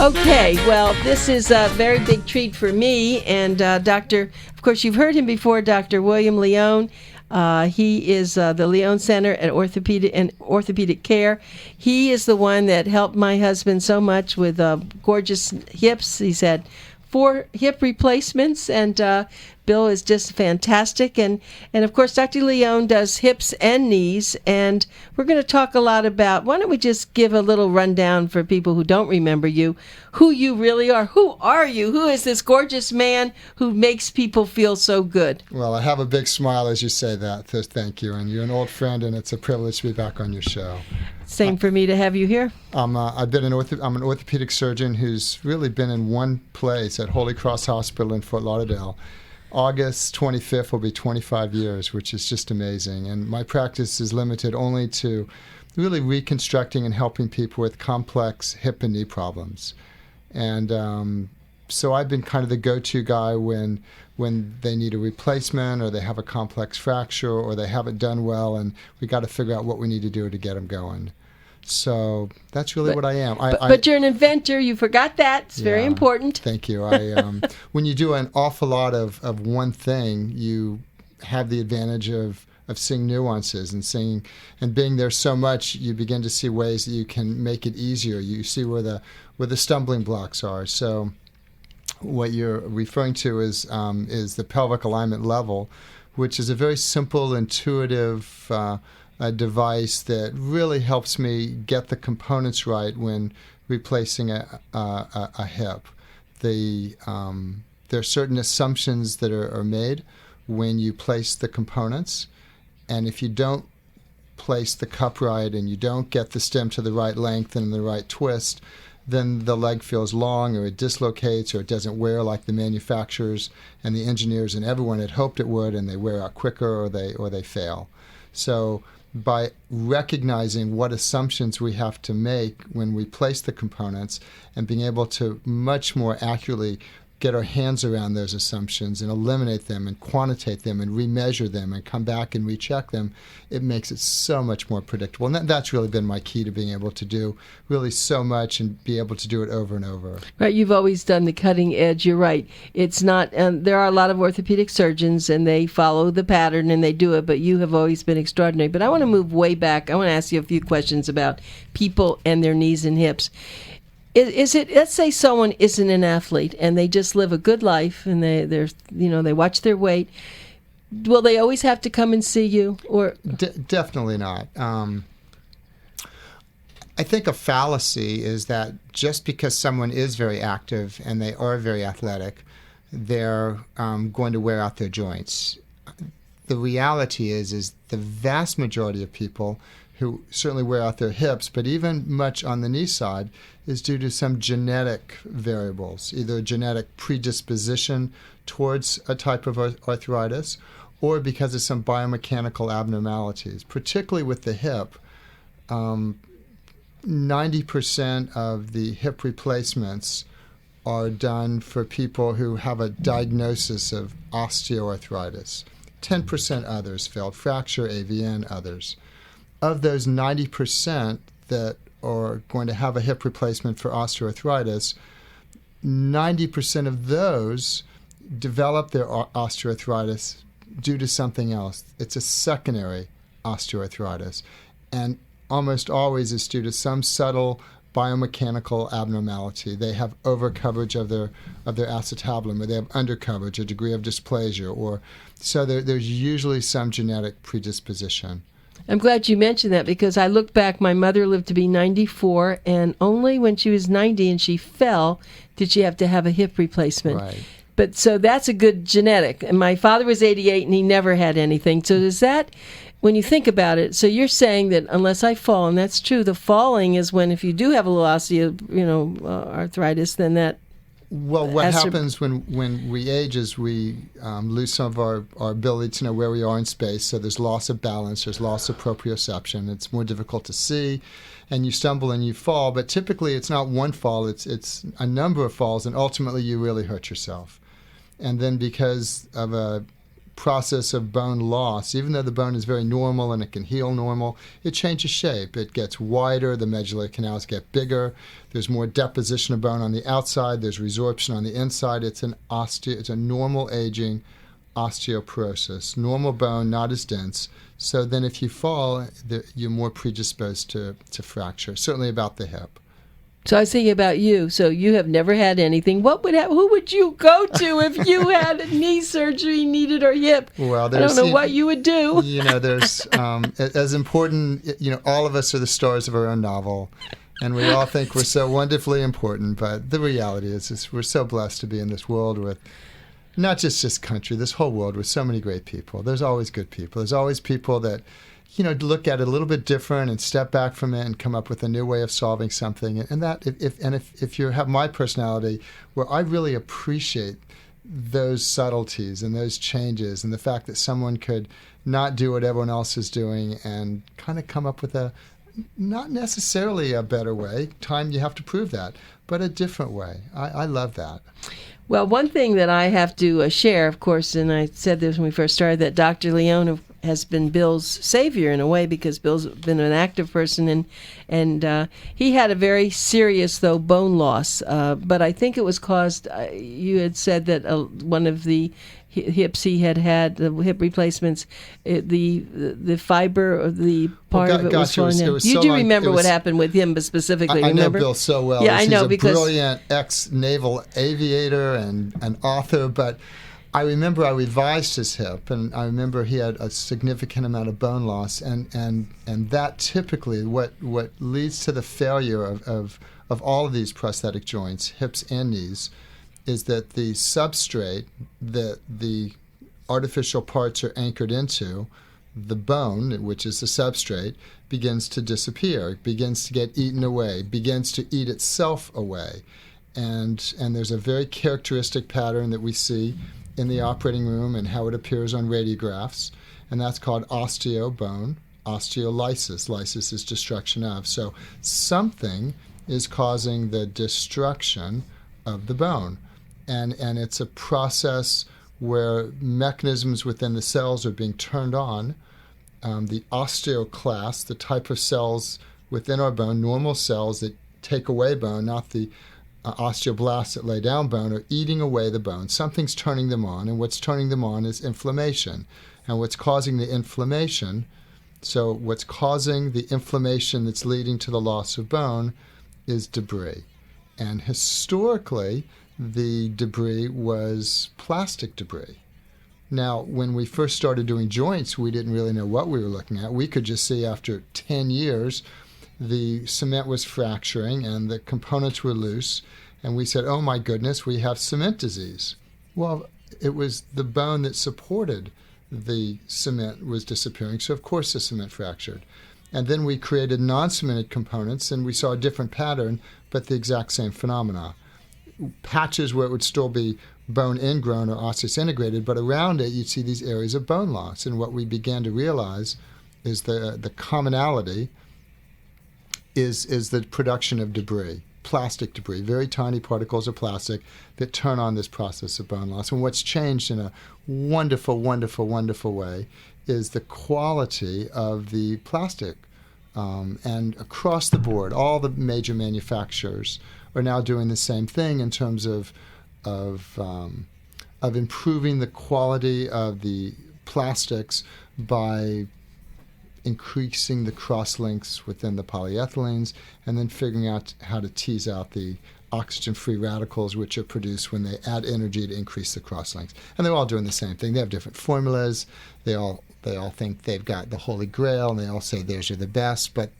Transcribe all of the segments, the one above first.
Okay, well, this is a very big treat for me. And Dr., of course, you've heard him before, Dr. William Leone. He is the Leone Center at Orthopedic Care. He is the one that helped my husband so much with gorgeous hips. He's had 4 hip replacements, and Bill is just fantastic. And of course, Dr. Leone does hips and knees, and we're going to talk a lot about, why don't we just give a little rundown for people who don't remember you, who you really are. Who are you? Who is this gorgeous man who makes people feel so good? Well, I have a big smile as you say that, so thank you. And you're an old friend, and it's a privilege to be back on your show. Same for me to have you here. I'm an orthopedic surgeon who's really been in one place at Holy Cross Hospital in Fort Lauderdale. August 25th will be 25 years, which is just amazing. And my practice is limited only to really reconstructing and helping people with complex hip and knee problems. And so I've been kind of the go-to guy when they need a replacement, or they have a complex fracture, or they haven't done well, and we got to figure out what we need to do to get them going. So that's really what I am. But you're an inventor. You forgot that. It's very important. Thank you. When you do an awful lot of one thing, you have the advantage of seeing nuances and being there so much, you begin to see ways that you can make it easier. You see where the stumbling blocks are. So what you're referring to is the pelvic alignment level, which is a very simple, intuitive a device that really helps me get the components right when replacing a hip. There are certain assumptions that are made when you place the components, and if you don't place the cup right and you don't get the stem to the right length and the right twist, then the leg feels long, or it dislocates, or it doesn't wear like the manufacturers and the engineers and everyone had hoped it would, and they wear out quicker, or they fail. So by recognizing what assumptions we have to make when we place the components and being able to much more accurately get our hands around those assumptions and eliminate them and quantitate them and remeasure them and come back and recheck them, it makes it so much more predictable. And that's really been my key to being able to do really so much and be able to do it over and over. Right, you've always done the cutting edge. You're right. It's not, there are a lot of orthopedic surgeons, and they follow the pattern and they do it, but you have always been extraordinary. But I want to move way back. I want to ask you a few questions about people and their knees and hips. Is it? Let's say someone isn't an athlete and they just live a good life and they watch their weight. Will they always have to come and see you? Or definitely not. I think a fallacy is that just because someone is very active and they are very athletic, they're going to wear out their joints. The reality is the vast majority of people who certainly wear out their hips, but even much on the knee side, is due to some genetic variables, either genetic predisposition towards a type of arthritis, or because of some biomechanical abnormalities. Particularly with the hip, 90% of the hip replacements are done for people who have a diagnosis of osteoarthritis. 10% others failed fracture, AVN, others. Of those 90% that are going to have a hip replacement for osteoarthritis, 90% of those develop their osteoarthritis due to something else. It's a secondary osteoarthritis, and almost always it's due to some subtle biomechanical abnormality. They have overcoverage of their acetabulum, or they have undercoverage, a degree of dysplasia, or so there's usually some genetic predisposition. I'm glad you mentioned that, because I look back, my mother lived to be 94, and only when she was 90 and she fell did she have to have a hip replacement. Right. But so that's a good genetic. And my father was 88 and he never had anything. So does that, when you think about it, so you're saying that unless I fall, and that's true, the falling is when, if you do have a little arthritis, then that. Well, what happens when we age is we lose some of our ability to know where we are in space. So there's loss of balance, there's loss of proprioception. It's more difficult to see, and you stumble and you fall. But typically it's not one fall, it's a number of falls, and ultimately you really hurt yourself. And then because of a process of bone loss. Even though the bone is very normal and it can heal normal, it changes shape. It gets wider, the medullary canals get bigger, there's more deposition of bone on the outside, there's resorption on the inside. It's a normal aging osteoporosis. Normal bone, not as dense. So then if you fall, you're more predisposed to fracture, certainly about the hip. So I was thinking about you. So you have never had anything. Who would you go to if you had knee surgery needed or hip? Well, I don't know what you would do. There's as important. All of us are the stars of our own novel, and we all think we're so wonderfully important. But the reality is we're so blessed to be in this world with not just this country, this whole world with so many great people. There's always good people. There's always people that look at it a little bit different and step back from it and come up with a new way of solving something. And that, if you have my personality, where I really appreciate those subtleties and those changes and the fact that someone could not do what everyone else is doing and kind of come up with not necessarily a better way. Time, you have to prove that, but a different way. I love that. Well, one thing that I have to share, of course, and I said this when we first started, that Dr. Leone has been Bill's savior in a way, because Bill's been an active person, and he had a very serious, though, bone loss. But I think it was caused, you had said that one of the hips he had, the hip replacements, the fiber of the part of it was falling down. You do remember what happened with him specifically, I remember? know Bill so well. Yeah, I know, He's a brilliant ex-naval aviator and an author, but I remember I revised his hip, and I remember he had a significant amount of bone loss, and that typically what leads to the failure of all of these prosthetic joints, hips and knees, is that the substrate that the artificial parts are anchored into, the bone, which is the substrate, begins to disappear, begins to get eaten away, begins to eat itself away. And there's a very characteristic pattern that we see in the operating room and how it appears on radiographs, and that's called osteobone, osteolysis. Lysis is destruction of. So something is causing the destruction of the bone. And it's a process where mechanisms within the cells are being turned on. The osteoclast, the type of cells within our bone, normal cells that take away bone, not the osteoblasts that lay down bone, are eating away the bone. Something's turning them on, and what's turning them on is inflammation. And what's causing the inflammation, so what's causing the inflammation that's leading to the loss of bone is debris. And historically, the debris was plastic debris. Now, when we first started doing joints, we didn't really know what we were looking at. We could just see after 10 years the cement was fracturing and the components were loose, and we said, oh my goodness, we have cement disease. Well, it was the bone that supported the cement was disappearing, so of course the cement fractured. And then we created non-cemented components, and we saw a different pattern, but the exact same phenomena. Patches where it would still be bone ingrown or osseous integrated, but around it you'd see these areas of bone loss. And what we began to realize is the commonality is the production of debris, plastic debris, very tiny particles of plastic that turn on this process of bone loss. And what's changed in a wonderful, wonderful, wonderful way is the quality of the plastic. And across the board, all the major manufacturers are now doing the same thing in terms of improving the quality of the plastics by increasing the cross-links within the polyethylenes, and then figuring out how to tease out the oxygen-free radicals which are produced when they add energy to increase the cross-links. And they're all doing the same thing. They have different formulas. They all think they've got the holy grail, and they all say theirs are the best. But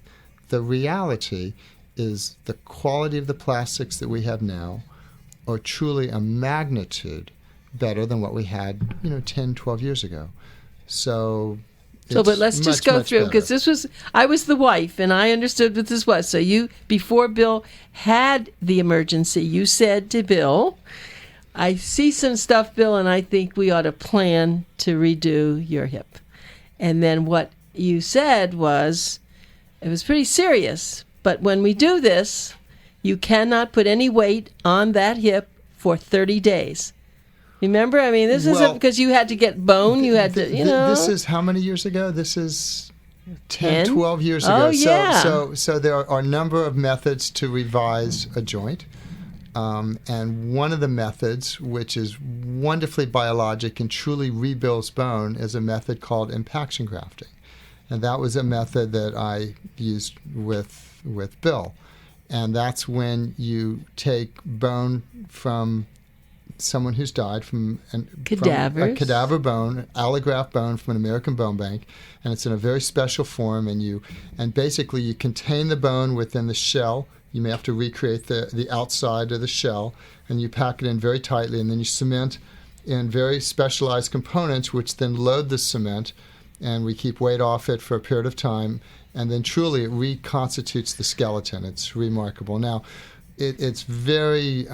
the reality is the quality of the plastics that we have now are truly a magnitude better than what we had, 10, 12 years ago. But let's just go through, because I was the wife, and I understood what this was. So before Bill had the emergency, you said to Bill, I see some stuff, Bill, and I think we ought to plan to redo your hip. And then what you said was, it was pretty serious, but when we do this, you cannot put any weight on that hip for 30 days. Remember? I mean, this isn't because you had to get bone. You had to, This is how many years ago? This is 10, 12 years ago. Oh, yeah. So there are a number of methods to revise a joint. And one of the methods, which is wonderfully biologic and truly rebuilds bone, is a method called impaction grafting. And that was a method that I used with Bill. And that's when you take bone from someone who's died from a cadaver bone, allograft bone from an American bone bank, and it's in a very special form. And basically you contain the bone within the shell. You may have to recreate the outside of the shell, and you pack it in very tightly, and then you cement in very specialized components, which then load the cement, and we keep weight off it for a period of time, and then truly it reconstitutes the skeleton. It's remarkable. Now, it's very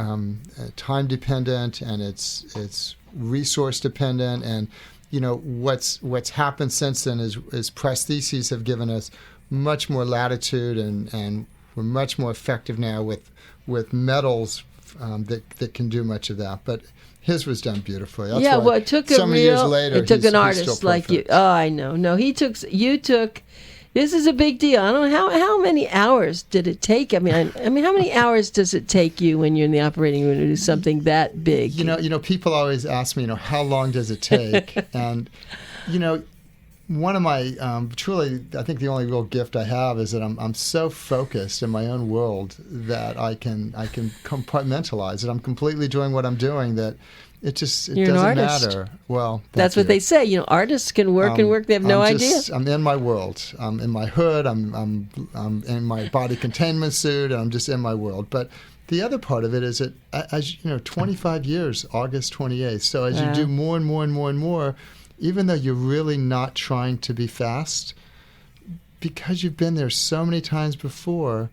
time dependent, and it's resource dependent, and what's happened since then is prostheses have given us much more latitude, and we're much more effective now with metals that can do much of that. But his was done beautifully. That's why it took years later, it took an he's artist still like you. perfect. Oh, I know. No, you took. This is a big deal. I don't know how many hours did it take. I mean, how many hours does it take you when you're in the operating room to do something that big? People always ask me, how long does it take? And one of my truly, I think the only real gift I have is that I'm so focused in my own world that I can compartmentalize it. I'm completely doing what I'm doing, that it doesn't matter. Well, that's what they say. Artists can work and work. They have no idea. I'm in my world. I'm in my hood. I'm in my body containment suit. And I'm just in my world. But the other part of it is that, as 25 years, August 28th. So as you do more and more and more and more, even though you're really not trying to be fast, because you've been there so many times before,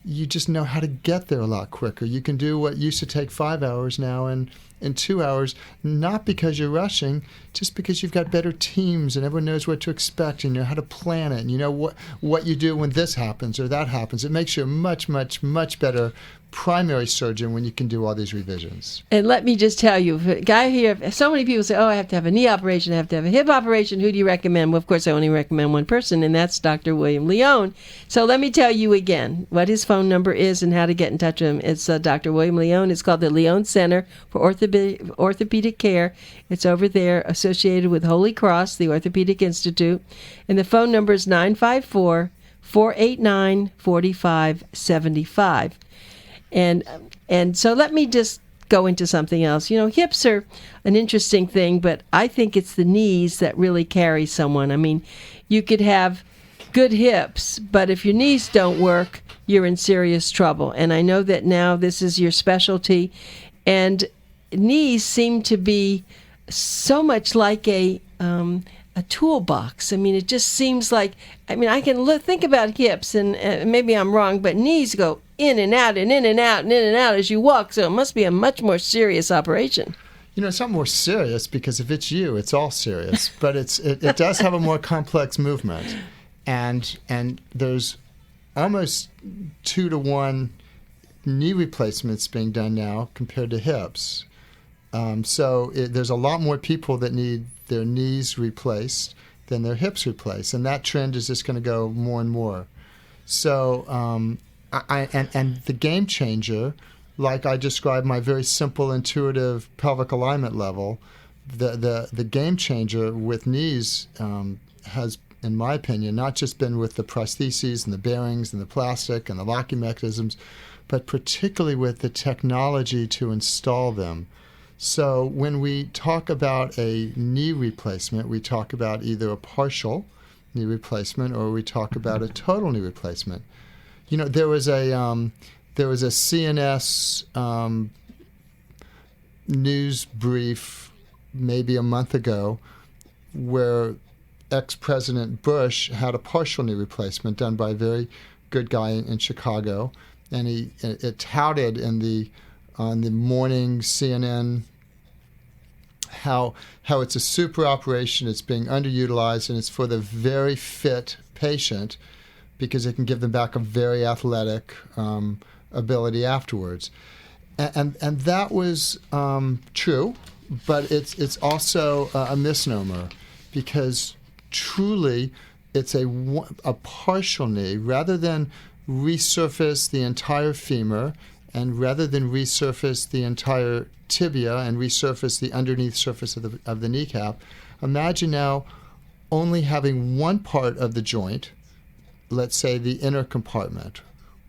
you just know how to get there a lot quicker. You can do what used to take 5 hours now in 2 hours, not because you're rushing, just because you've got better teams and everyone knows what to expect, and you know how to plan it, and you know what you do when this happens or that happens. It makes you a much, much, much better primary surgeon when you can do all these revisions. And let me just tell you, a guy here, so many people say, I have to have a knee operation, I have to have a hip operation. Who do you recommend? Well, of course, I only recommend one person, and that's Dr. William Leone. So let me tell you again what his phone number is and how to get in touch with him. It's Dr. William Leone. It's called the Leone Center for Orthopedic Care. It's over there associated with Holy Cross, the Orthopedic Institute. And the phone number is 954-489-4575. And so let me just go into something else. Hips are an interesting thing, but I think it's the knees that really carry someone. I mean, you could have good hips, but if your knees don't work, you're in serious trouble. And I know that now this is your specialty, and knees seem to be so much like a toolbox. I mean, it just seems like, I can think about hips, and maybe I'm wrong, but knees go in and out and in and out and in and out as you walk, so it must be a much more serious operation. It's not more serious because if it's you, it's all serious, but it does have a more complex movement, and there's almost 2-to-1 knee replacements being done now compared to hips. So there's a lot more people that need their knees replaced than their hips replaced, and that trend is just going to go more and more. So, and the game changer, like I described my very simple, intuitive pelvic alignment level, the game changer with knees has, in my opinion, not just been with the prostheses and the bearings and the plastic and the locking mechanisms, but particularly with the technology to install them. So when we talk about a knee replacement, we talk about either a partial knee replacement or we talk about a total knee replacement. There was a CNS news brief maybe a month ago where ex-President Bush had a partial knee replacement done by a very good guy in Chicago, and it touted on the morning CNN how it's a super operation, it's being underutilized, and it's for the very fit patient because it can give them back a very athletic ability afterwards. And that was true. but it's also a misnomer, because truly it's a partial knee. Rather than resurface the entire femur, and rather than resurface the entire tibia and resurface the underneath surface of the kneecap, imagine now only having one part of the joint, let's say the inner compartment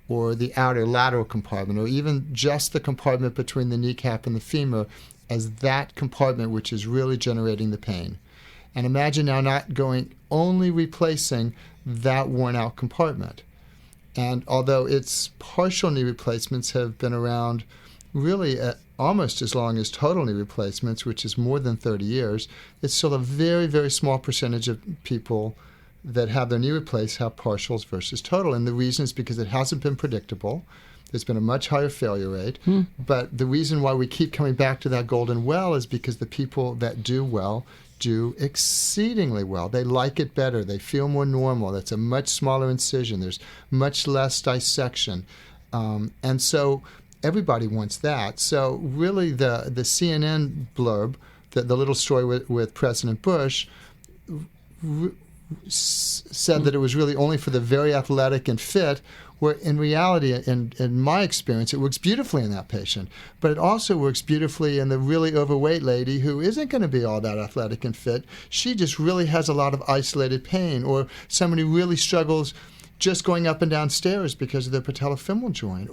or the outer lateral compartment, or even just the compartment between the kneecap and the femur, as that compartment which is really generating the pain. And imagine now not only replacing that worn out compartment. And although its partial knee replacements have been around really almost as long as total knee replacements, which is more than 30 years, it's still a very, very small percentage of people that have their knee replaced have partials versus total. And the reason is because it hasn't been predictable. There's been a much higher failure rate. But the reason why we keep coming back to that golden well is because the people that do well do exceedingly well. They like it better. They feel more normal. That's a much smaller incision. There's much less dissection. And so everybody wants that. So really the CNN blurb, the little story with President Bush, said that it was really only for the very athletic and fit, where in reality, in my experience, it works beautifully in that patient. But it also works beautifully in the really overweight lady who isn't going to be all that athletic and fit. She just really has a lot of isolated pain, or somebody who really struggles just going up and down stairs because of their patellofemoral joint.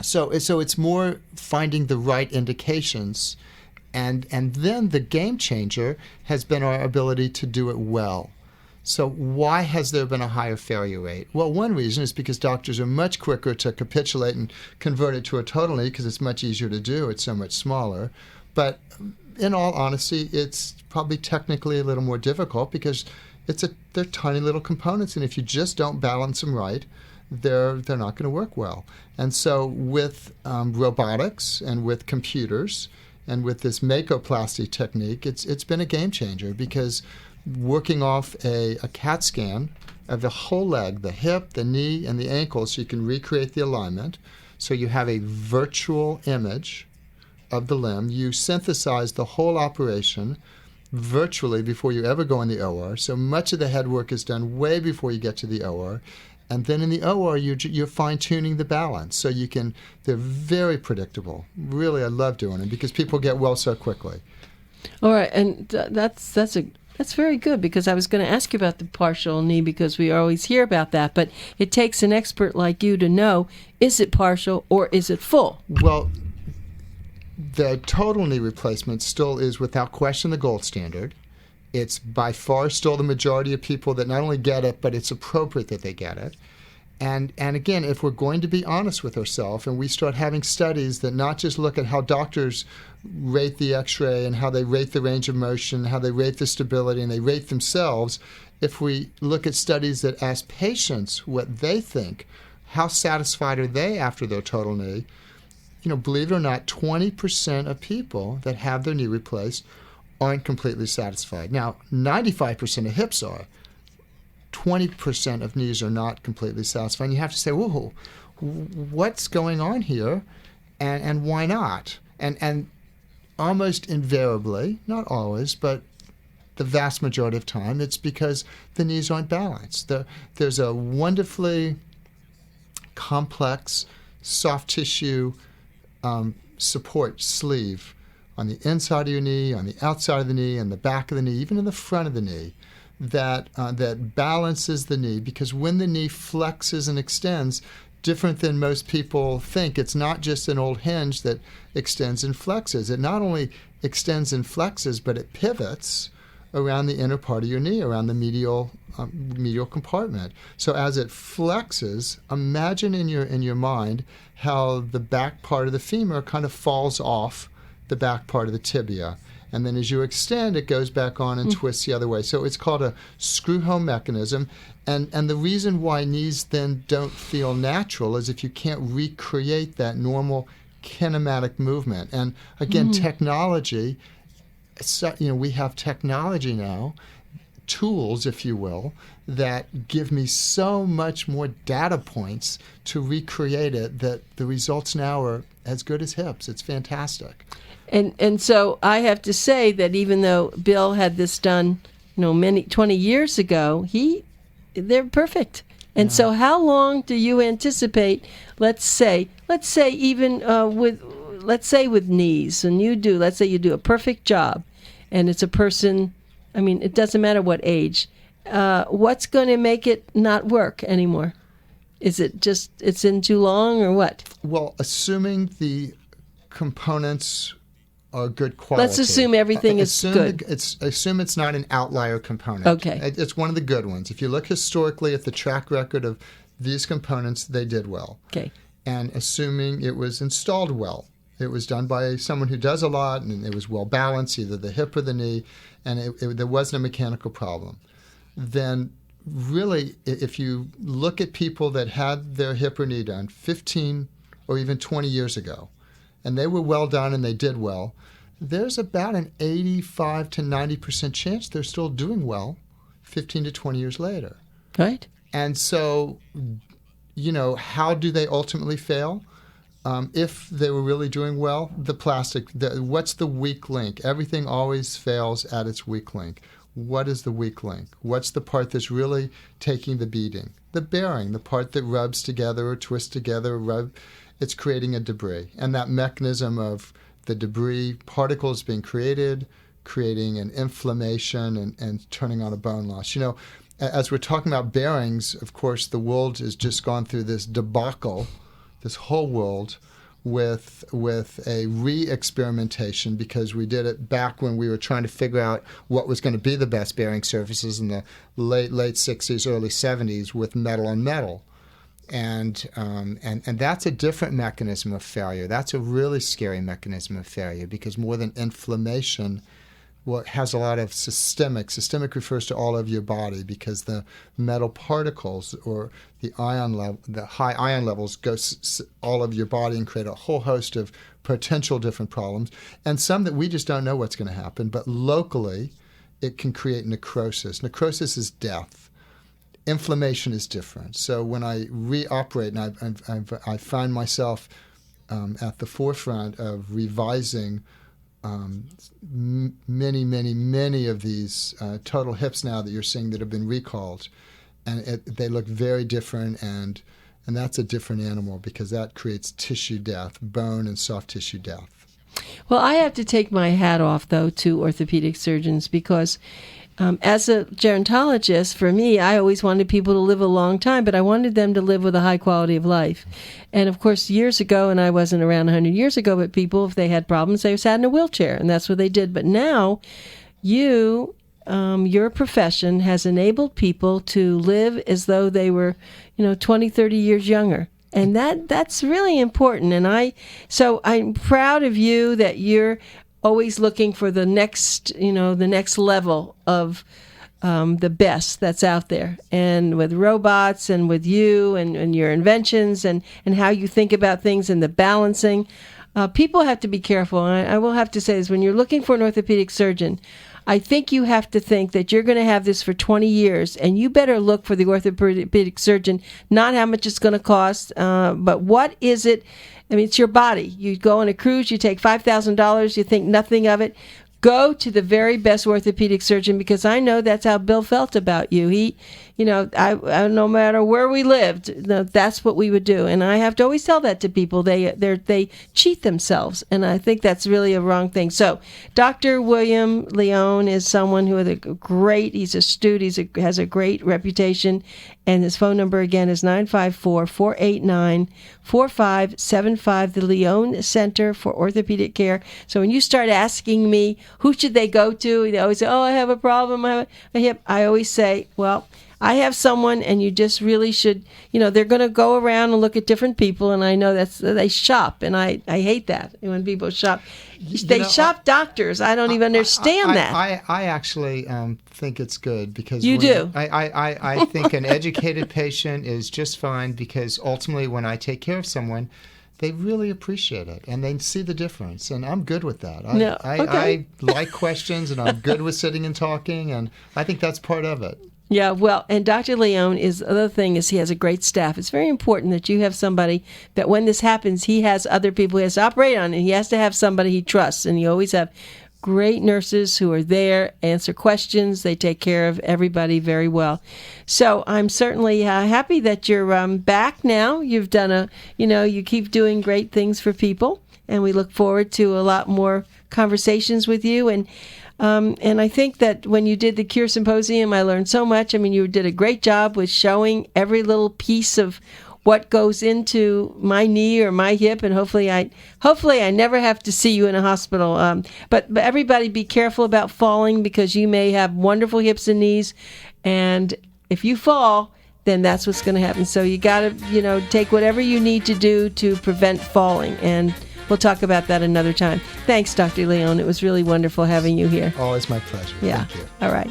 So it's more finding the right indications. And then the game changer has been our ability to do it well. So why has there been a higher failure rate? Well, one reason is because doctors are much quicker to capitulate and convert it to a total knee because it's much easier to do. It's so much smaller. But in all honesty, it's probably technically a little more difficult because they're tiny little components, and if you just don't balance them right, they're not going to work well. And so with robotics and with computers and with this Makoplasty technique, it's been a game changer, because working off a CAT scan of the whole leg, the hip, the knee, and the ankle, so you can recreate the alignment. So you have a virtual image of the limb. You synthesize the whole operation virtually before you ever go in the OR. So much of the head work is done way before you get to the OR. And then in the OR, you're fine-tuning the balance. So they're very predictable. Really, I love doing them because people get well so quickly. All right, and that's very good, because I was going to ask you about the partial knee, because we always hear about that. But it takes an expert like you to know, is it partial or is it full? Well, the total knee replacement still is without question the gold standard. It's by far still the majority of people that not only get it, but it's appropriate that they get it. And again, if we're going to be honest with ourselves and we start having studies that not just look at how doctors rate the x-ray and how they rate the range of motion, how they rate the stability, and they rate themselves, if we look at studies that ask patients what they think, how satisfied are they after their total knee, believe it or not, 20% of people that have their knee replaced aren't completely satisfied. Now, 95% of hips are. 20% of knees are not completely satisfied. And you have to say, whoa, what's going on here, and why not? And almost invariably, not always, but the vast majority of time, it's because the knees aren't balanced. There's a wonderfully complex soft tissue support sleeve on the inside of your knee, on the outside of the knee, and the back of the knee, even in the front of the knee, that balances the knee. Because when the knee flexes and extends, different than most people think, it's not just an old hinge that extends and flexes. It not only extends and flexes, but it pivots around the inner part of your knee, around the medial compartment. So as it flexes, imagine in your mind how the back part of the femur kind of falls off the back part of the tibia. And then as you extend, it goes back on and twists the other way. So it's called a screw-home mechanism. And the reason why knees then don't feel natural is if you can't recreate that normal kinematic movement. And again, technology, we have technology now tools, if you will, that give me so much more data points to recreate it that the results now are as good as hips. It's fantastic. And so I have to say that even though Bill had this done, 20 years ago, they're perfect. And so how long do you anticipate, let's say even with knees, and let's say you do a perfect job, and it's a person, it doesn't matter what age, what's going to make it not work anymore? Is it just it's in too long or what? Well, assuming the components are good quality. Let's assume everything is good. Assume it's not an outlier component. Okay. It's one of the good ones. If you look historically at the track record of these components, they did well. Okay. And assuming it was installed well, it was done by someone who does a lot, and it was well balanced, either the hip or the knee, and there wasn't a mechanical problem, then really, if you look at people that had their hip or knee done 15 or even 20 years ago, and they were well done and they did well, there's about an 85 to 90% chance they're still doing well 15 to 20 years later. Right. And so, how do they ultimately fail? If they were really doing well, the plastic, what's the weak link? Everything always fails at its weak link. What is the weak link? What's the part that's really taking the beating? The bearing, the part that rubs together or twists together, it's creating a debris. And that mechanism of the debris particles being created, creating an inflammation and turning on a bone loss. As we're talking about bearings, of course, the world has just gone through this debacle, this whole world, with a re-experimentation, because we did it back when we were trying to figure out what was going to be the best bearing surfaces in the late 60s, early 70s with metal on metal. And that's a different mechanism of failure. That's a really scary mechanism of failure, because more than inflammation, has a lot of systemic. Systemic refers to all of your body, because the metal particles or the high ion levels go all of your body and create a whole host of potential different problems, and some that we just don't know what's going to happen. But locally, it can create necrosis. Necrosis is death. Inflammation is different. So when I reoperate, and I find myself at the forefront of revising many of these total hips now that you're seeing that have been recalled, and they look very different, and that's a different animal, because that creates tissue death, bone and soft tissue death. Well, I have to take my hat off, though, to orthopedic surgeons, because as a gerontologist, for me, I always wanted people to live a long time, but I wanted them to live with a high quality of life. And of course, years ago, and I wasn't around 100 years ago, but people, if they had problems, they sat in a wheelchair, and that's what they did. But now, your profession has enabled people to live as though they were, 20, 30 years younger. And that's really important. And so I'm proud of you that you're always looking for the next level of the best that's out there. And with robots and with you and your inventions and how you think about things and the balancing, people have to be careful. And I will have to say this, when you're looking for an orthopedic surgeon, I think you have to think that you're going to have this for 20 years, and you better look for the orthopedic surgeon, not how much it's going to cost, but what is it. It's your body. You go on a cruise, you take $5,000, you think nothing of it. Go to the very best orthopedic surgeon, because I know that's how Bill felt about you. He, I no matter where we lived, that's what we would do. And I have to always tell that to people. They cheat themselves, and I think that's really a wrong thing. So Dr. William Leone is someone who he's astute, has a great reputation, and his phone number again is 954-489-4575, the Leone Center for Orthopedic Care. So when you start asking me, who should they go to? They always say, I have a problem, I have a hip. I always say, well, I have someone, and you just really should, they're going to go around and look at different people, and I know they shop, and I hate that when people shop. They shop doctors. I don't even understand that. I actually think it's good, because you do. I think an educated patient is just fine, because ultimately when I take care of someone, they really appreciate it, and they see the difference, and I'm good with that. Okay. I like questions, and I'm good with sitting and talking, and I think that's part of it. Yeah, well, and Dr. Leone is, the other thing is he has a great staff. It's very important that you have somebody that when this happens, he has other people he has to operate on, and he has to have somebody he trusts, and you always have great nurses who are there, answer questions. They take care of everybody very well. So I'm certainly happy that you're back now. You've done you keep doing great things for people, and we look forward to a lot more conversations with you. And I think that when you did the Cure Symposium, I learned so much. I mean, you did a great job with showing every little piece of what goes into my knee or my hip, and hopefully I never have to see you in a hospital. But everybody be careful about falling, because you may have wonderful hips and knees, and if you fall, then that's what's going to happen. So you got to, take whatever you need to do to prevent falling, and we'll talk about that another time. Thanks, Dr. Leone. It was really wonderful having you here. Always my pleasure. Yeah. Thank you. All right.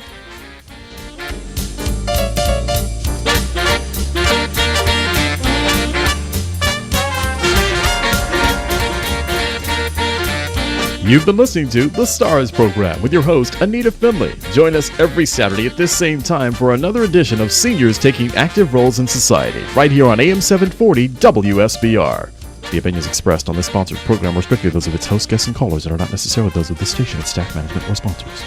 You've been listening to The Stars Program with your host, Anita Finley. Join us every Saturday at this same time for another edition of Seniors Taking Active Roles in Society, right here on AM 740 WSBR. The opinions expressed on this sponsored program are strictly those of its hosts, guests, and callers and are not necessarily those of the station, its staff, management, or sponsors.